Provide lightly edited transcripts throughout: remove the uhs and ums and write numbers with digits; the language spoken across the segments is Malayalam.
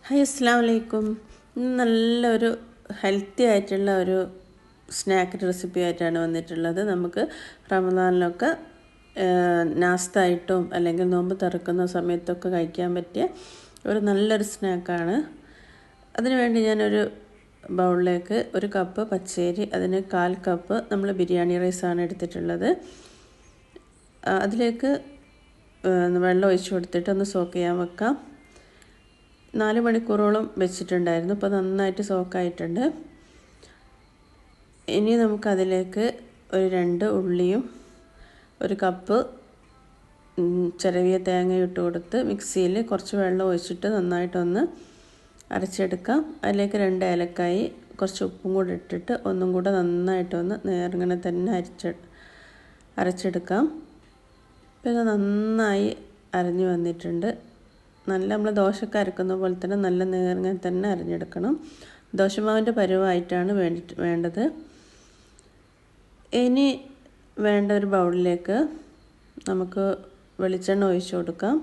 ഹായ് അസ്സലാമു അലൈക്കും. നല്ലൊരു ഹെൽത്തി ആയിട്ടുള്ള ഒരു സ്നാക്ക് റെസിപ്പി ആയിട്ടാണ് വന്നിട്ടുള്ളത്. നമുക്ക് റമദാനിലൊക്കെ നാസ്തായിട്ടും അല്ലെങ്കിൽ നോമ്പ് തുറക്കുന്ന സമയത്തൊക്കെ കഴിക്കാൻ പറ്റിയ ഒരു നല്ലൊരു സ്നാക്കാണ്. അതിനുവേണ്ടി ഞാനൊരു ബൗളിലേക്ക് 1 കപ്പ് പച്ചരി, അതിന് 1/4 കപ്പ് നമ്മൾ ബിരിയാണി റൈസാണ് എടുത്തിട്ടുള്ളത്. അതിലേക്ക് വെള്ളം ഒഴിച്ച് കൊടുത്തിട്ട് ഒന്ന് സോക്ക് ചെയ്യാൻ വെക്കാം. 4 മണിക്കൂറോളം വെച്ചിട്ടുണ്ടായിരുന്നു. ഇപ്പോൾ നന്നായിട്ട് സോക്കായിട്ടുണ്ട്. ഇനി നമുക്കതിലേക്ക് ഒരു 2 ഉള്ളിയും 1 കപ്പ് ചിരവിയ തേങ്ങ ഇട്ട് കൊടുത്ത് മിക്സിയിൽ കുറച്ച് വെള്ളം ഒഴിച്ചിട്ട് നന്നായിട്ടൊന്ന് അരച്ചെടുക്കാം. അതിലേക്ക് 2 ഏലക്കായി, കുറച്ച് ഉപ്പും കൂടി ഇട്ടിട്ട് ഒന്നും കൂടെ നന്നായിട്ടൊന്ന് നേർങ്ങനെ തന്നെ അരച്ചെടുക്കാം. പിന്നെ നന്നായി അരഞ്ഞു വന്നിട്ടുണ്ട്. നമ്മൾ ദോശക്ക് അരക്കുന്ന പോലെ തന്നെ നല്ല നേർങ്ങനെ തന്നെ അരഞ്ഞെടുക്കണം. ദോശമാവിൻ്റെ പരുവായിട്ടാണ് വേണ്ടത്. ഇനി വേണ്ട ഒരു ബൗളിലേക്ക് നമുക്ക് വെളിച്ചെണ്ണ ഒഴിച്ച് കൊടുക്കാം.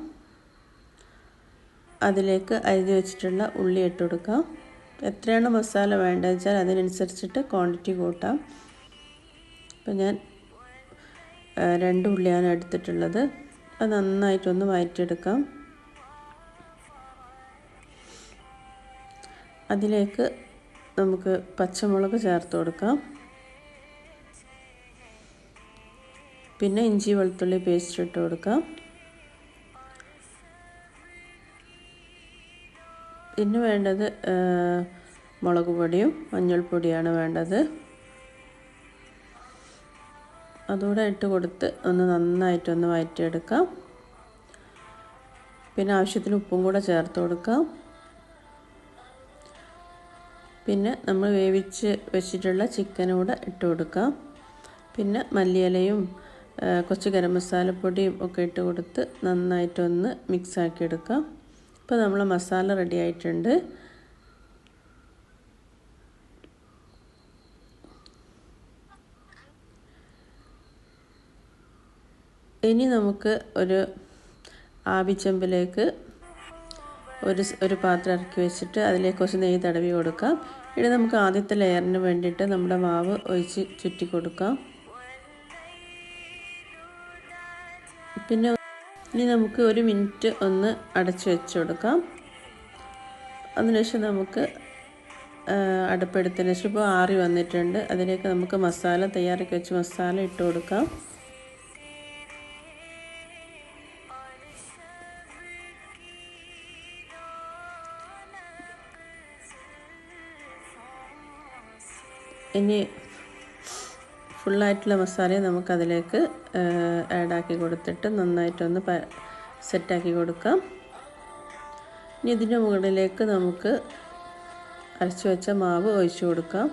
അതിലേക്ക് അരിഞ്ഞ് വെച്ചിട്ടുള്ള ഉള്ളി ഇട്ട് കൊടുക്കാം. എത്രയാണ് മസാല വേണ്ടതെന്ന് വെച്ചാൽ അതിനനുസരിച്ചിട്ട് ക്വാണ്ടിറ്റി കൂട്ടാം. ഇപ്പം ഞാൻ 2 ഉള്ളിയാണ് എടുത്തിട്ടുള്ളത്. അത് നന്നായിട്ടൊന്ന് വഴറ്റിയെടുക്കാം. അതിലേക്ക് നമുക്ക് പച്ചമുളക് ചേർത്ത് കൊടുക്കാം. പിന്നെ ഇഞ്ചി വെളുത്തുള്ളി പേസ്റ്റ് ഇട്ട് കൊടുക്കാം. പിന്നെ വേണ്ടത് മുളക് പൊടിയും മഞ്ഞൾപ്പൊടിയാണ് വേണ്ടത്. അതുകൂടെ ഇട്ട് കൊടുത്ത് ഒന്ന് നന്നായിട്ടൊന്ന് വഴറ്റിയെടുക്കാം. പിന്നെ ആവശ്യത്തിന് ഉപ്പും കൂടെ ചേർത്ത് കൊടുക്കാം. പിന്നെ നമ്മൾ വേവിച്ച് വെച്ചിട്ടുള്ള ചിക്കനും കൂടെ ഇട്ട് കൊടുക്കാം. പിന്നെ മല്ലിയിലയും കുറച്ച് ഗരം മസാലപ്പൊടിയും ഒക്കെ ഇട്ട് കൊടുത്ത് നന്നായിട്ടൊന്ന് മിക്സാക്കി എടുക്കാം. ഇപ്പോൾ നമ്മൾ മസാല റെഡി ആയിട്ടുണ്ട്. ഇനി നമുക്ക് ഒരു ആവിച്ചെമ്പിലേക്ക് ഒരു പാത്രം ഇറക്കി വെച്ചിട്ട് അതിലേക്ക് കുറച്ച് നെയ്യ് തടവി കൊടുക്കാം. ഇനി നമുക്ക് ആദ്യത്തെ ലെയറിന് വേണ്ടിയിട്ട് നമ്മുടെ മാവ് ഒഴിച്ച് ചുറ്റി കൊടുക്കാം. പിന്നെ ഇനി നമുക്ക് 1 മിനിറ്റ് ഒന്ന് അടച്ചു വെച്ച് കൊടുക്കാം. അതിനുശേഷം നമുക്ക് അടുപ്പെടുത്തതിന് ശേഷം ഇപ്പോൾ ആറി വന്നിട്ടുണ്ട്. അതിലേക്ക് നമുക്ക് മസാല തയ്യാറാക്കി വെച്ച് മസാല ഇട്ട് കൊടുക്കാം. ഇനി ഫുള്ളായിട്ടുള്ള മസാല നമുക്കതിലേക്ക് ആഡാക്കി കൊടുത്തിട്ട് നന്നായിട്ടൊന്ന് സെറ്റാക്കി കൊടുക്കാം. ഇനി ഇതിൻ്റെ മുകളിലേക്ക് നമുക്ക് അരച്ച് വെച്ച മാവ് ഒഴിച്ചു കൊടുക്കാം.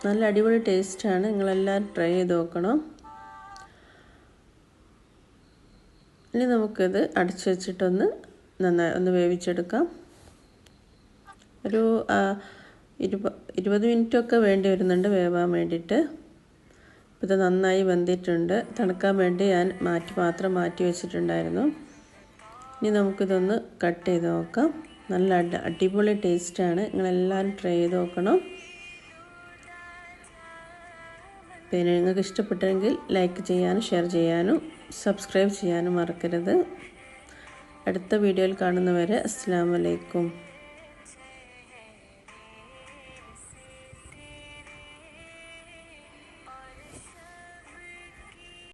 നല്ല അടിപൊളി ടേസ്റ്റാണ്. നിങ്ങളെല്ലാവരും ട്രൈ ചെയ്ത് നോക്കണം. ഇനി നമുക്കിത് അടച്ചു വെച്ചിട്ടൊന്ന് ഒന്ന് വേവിച്ചെടുക്കാം. ഒരു 20 മിനിറ്റൊക്കെ വേണ്ടി വരുന്നുണ്ട് വേവാൻ വേണ്ടിയിട്ട്. ഇത് നന്നായി വെന്തിട്ടുണ്ട്. തണുക്കാൻ വേണ്ടി ഞാൻ പാത്രം മാറ്റി വെച്ചിട്ടുണ്ടായിരുന്നു. ഇനി നമുക്കിതൊന്ന് കട്ട് ചെയ്ത് നോക്കാം. നല്ല അടിപൊളി ടേസ്റ്റാണ്. നിങ്ങളെല്ലാവരും ട്രൈ ചെയ്ത് നോക്കണം. പിന്നെ നിങ്ങൾക്ക് ഇഷ്ടപ്പെട്ടെങ്കിൽ ലൈക്ക് ചെയ്യാനും ഷെയർ ചെയ്യാനും സബ്സ്ക്രൈബ് ചെയ്യാനും മറക്കരുത്. അടുത്ത വീഡിയോയിൽ കാണുന്നവരെ അസ്സലാമു അലൈക്കും.